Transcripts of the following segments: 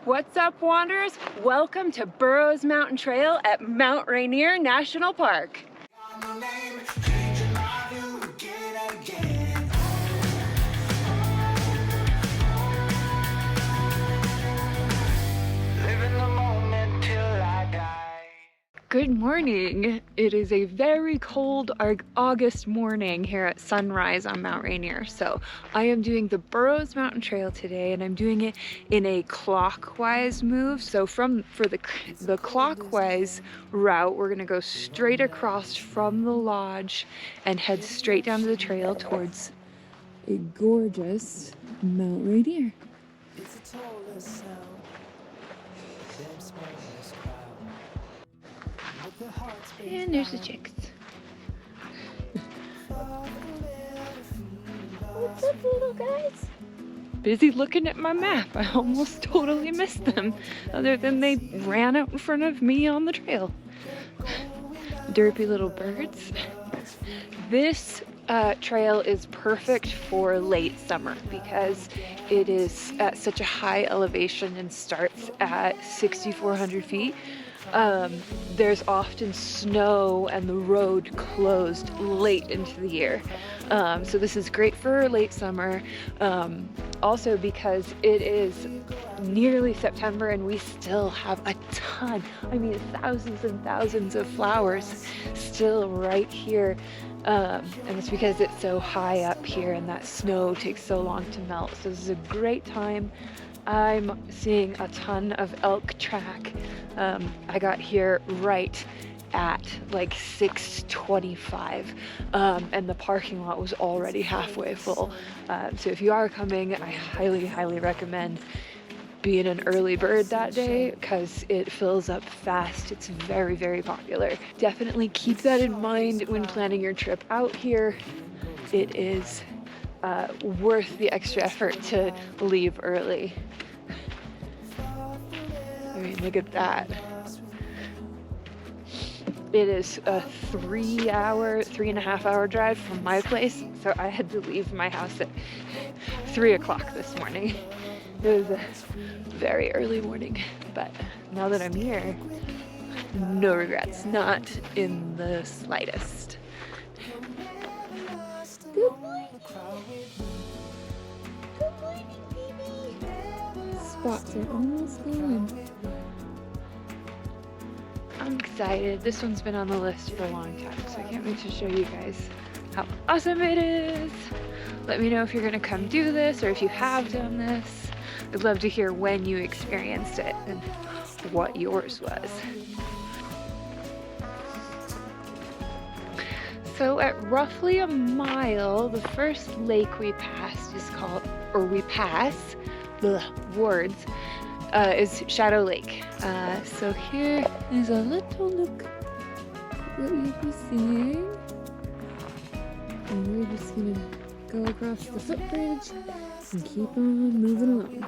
What's up, wanderers? Welcome to Burroughs Mountain Trail at Mount Rainier National Park. Good morning. It is a very cold August morning here at sunrise on Mount Rainier. So I am doing the Burroughs Mountain Trail today, and I'm doing it in a clockwise move. So for the clockwise route, we're gonna go straight across from the lodge and head straight down to the trail towards a gorgeous Mount Rainier. And there's the chicks. What's up, little guys? Busy looking at my map. I almost totally missed them, other than they ran out in front of me on the trail. Derpy little birds. This trail is perfect for late summer because it is at such a high elevation and starts at 6,400 feet. There's often snow and the road closed late into the year. So this is great for late summer. Also because it is nearly September and we still have a ton, I mean thousands and thousands of flowers still right here. And it's because it's so high up here and that snow takes so long to melt. So this is a great time. I'm seeing a ton of elk track. I got here right at like 6:25 and the parking lot was already halfway full. So if you are coming, I highly recommend being an early bird that day because it fills up fast. It's very popular. Definitely keep that in mind when planning your trip out here. It is worth the extra effort to leave early. I mean, look at that. It is a 3.5 hour drive from my place, so I had to leave my house at 3 o'clock this morning. It was a very early morning, but now that I'm here, no regrets, not in the slightest. Good morning. Good morning, baby. Spots are almost gone. I'm excited. This one's been on the list for a long time, so I can't wait to show you guys how awesome it is. Let me know if you're gonna come do this or if you have done this. I'd love to hear when you experienced it and what yours was. So at roughly a mile, the first lake we passed is called, or we pass, words, is Shadow Lake. So here is a little look at what you'll be seeing. And we're just gonna go across the footbridge and keep on moving along.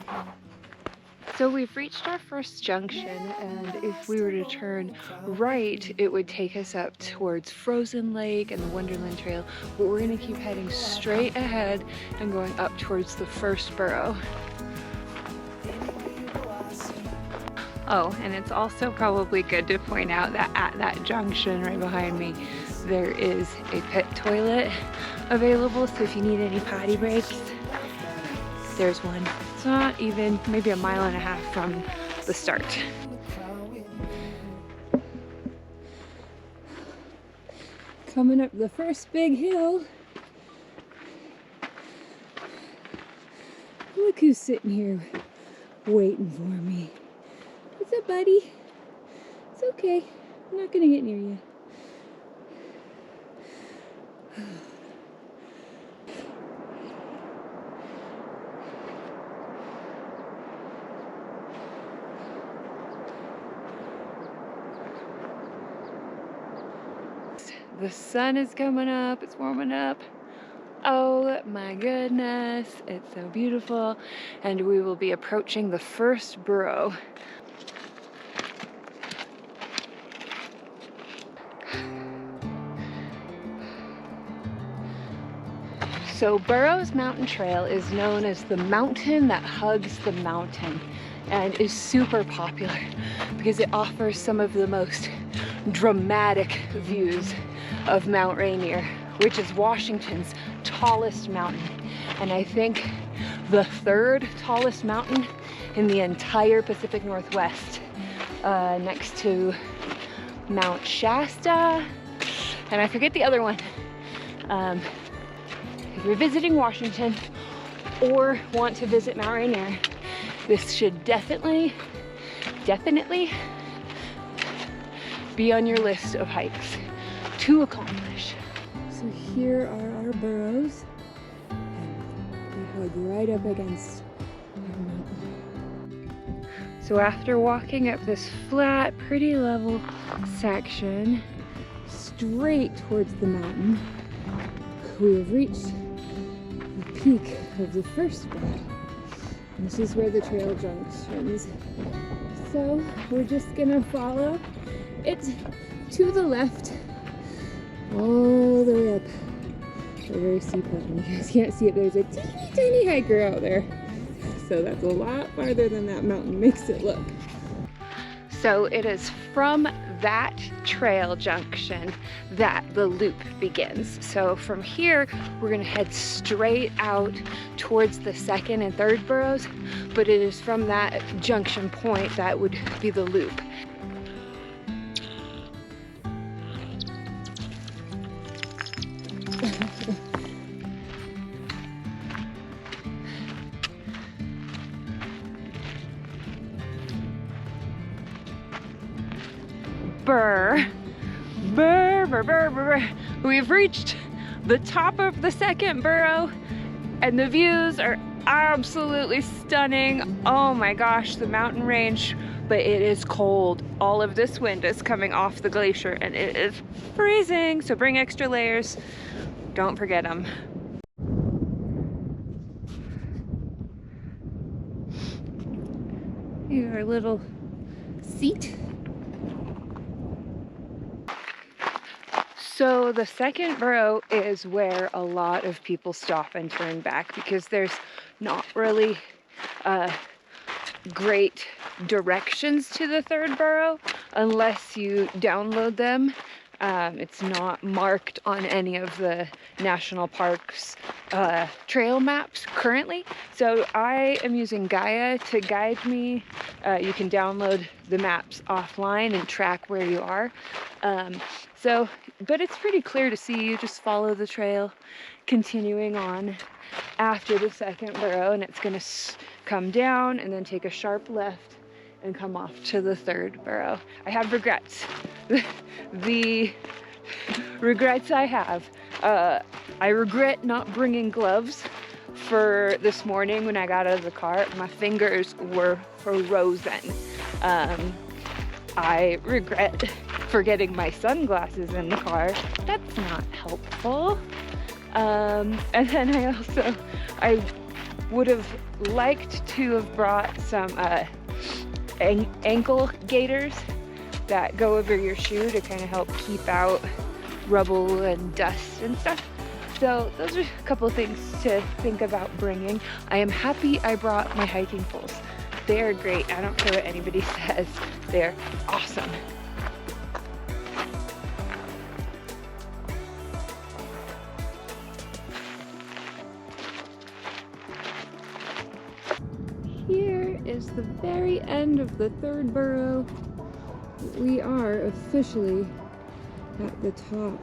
So we've reached our first junction, and if we were to turn right, it would take us up towards Frozen Lake and the Wonderland Trail, but we're gonna keep heading straight ahead and going up towards the first burrow. Oh, and it's also probably good to point out that at that junction right behind me, there is a pit toilet available, so if you need any potty breaks, there's one. It's not even, maybe a mile and a half from the start. Coming up the first big hill. Look who's sitting here waiting for me. What's up, buddy? It's okay. I'm not gonna get near you. The sun is coming up, it's warming up. Oh my goodness, it's so beautiful. And we will be approaching the first burrow. So Burroughs Mountain Trail is known as the mountain that hugs the mountain. and is super popular because it offers some of the most dramatic views of Mount Rainier, which is Washington's tallest mountain, and I think the third tallest mountain in the entire Pacific Northwest, next to Mount Shasta, and I forget the other one. If you're visiting Washington or want to visit Mount Rainier, this should definitely be on your list of hikes to accomplish. So here are our burrows. They hug right up against our mountain. So after walking up this flat, pretty level section straight towards the mountain, we have reached the peak of the first burrow. This is where the trail junctions. So we're just gonna follow it to the left, all the way up a very steep mountain. You guys can't see it, there's a teeny tiny hiker out there. So that's a lot farther than that mountain makes it look. So it is from that trail junction that the loop begins. So from here, we're gonna head straight out towards the second and third burrows, but it is from that junction point that would be the loop. We've reached the top of the second burrow and the views are absolutely stunning. Oh my gosh, the mountain range, but it is cold. All of this wind is coming off the glacier and it is freezing, so bring extra layers. Don't forget them. Your little seat. So the second burrow is where a lot of people stop and turn back because there's not really great directions to the third burrow unless you download them. It's not marked on any of the national parks trail maps currently. So I am using Gaia to guide me. You can download the maps offline and track where you are. But it's pretty clear to see. You just follow the trail continuing on after the second burrow, and it's gonna come down and then take a sharp left and come off to the third burrow. I have regrets. The regrets I have. I regret not bringing gloves for this morning when I got out of the car. My fingers were frozen. I regret forgetting my sunglasses in the car. That's not helpful. And then I would have liked to have brought some ankle gaiters that go over your shoe to kind of help keep out rubble and dust and stuff. So those are a couple of things to think about bringing. I am happy I brought my hiking poles. They're great. I don't care what anybody says. They're awesome. Here is the very end of the third burrow. We are officially at the top.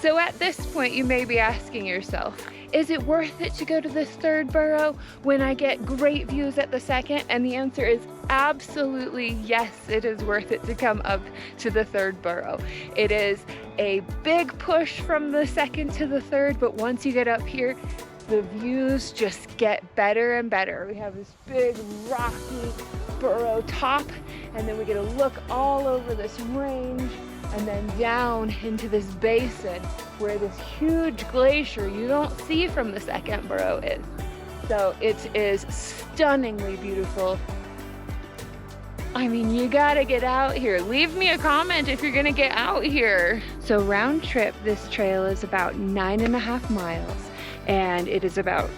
So at this point, you may be asking yourself, is it worth it to go to this third burrow when I get great views at the second? And the answer is absolutely yes, it is worth it to come up to the third burrow. It is a big push from the second to the third, but once you get up here, the views just get better and better. We have this big rocky burrow top, and then we get a look all over this range and then down into this basin where this huge glacier you don't see from the second burrow is. So it is stunningly beautiful. I mean, you gotta get out here. Leave me a comment if you're gonna get out here. So round trip, this trail is about 9.5 miles. and it is about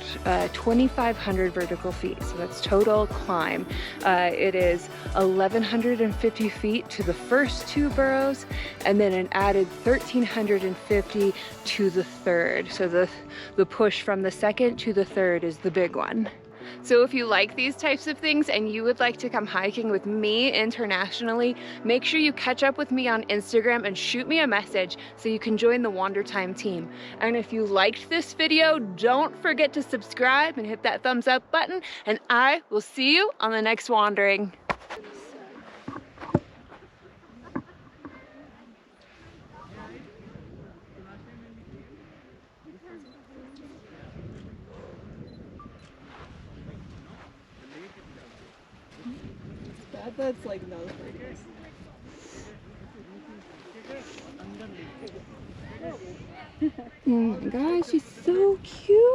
2,500 vertical feet, so that's total climb. It is 1,150 feet to the first two burrows, and then an added 1,350 to the third. So the push from the second to the third is the big one. So if you like these types of things and you would like to come hiking with me internationally, make sure you catch up with me on Instagram and shoot me a message so you can join the Wander Time team. And if you liked this video, don't forget to subscribe and hit that thumbs up button, and I will see you on the next wandering. That's like no. Oh my gosh, she's so cute.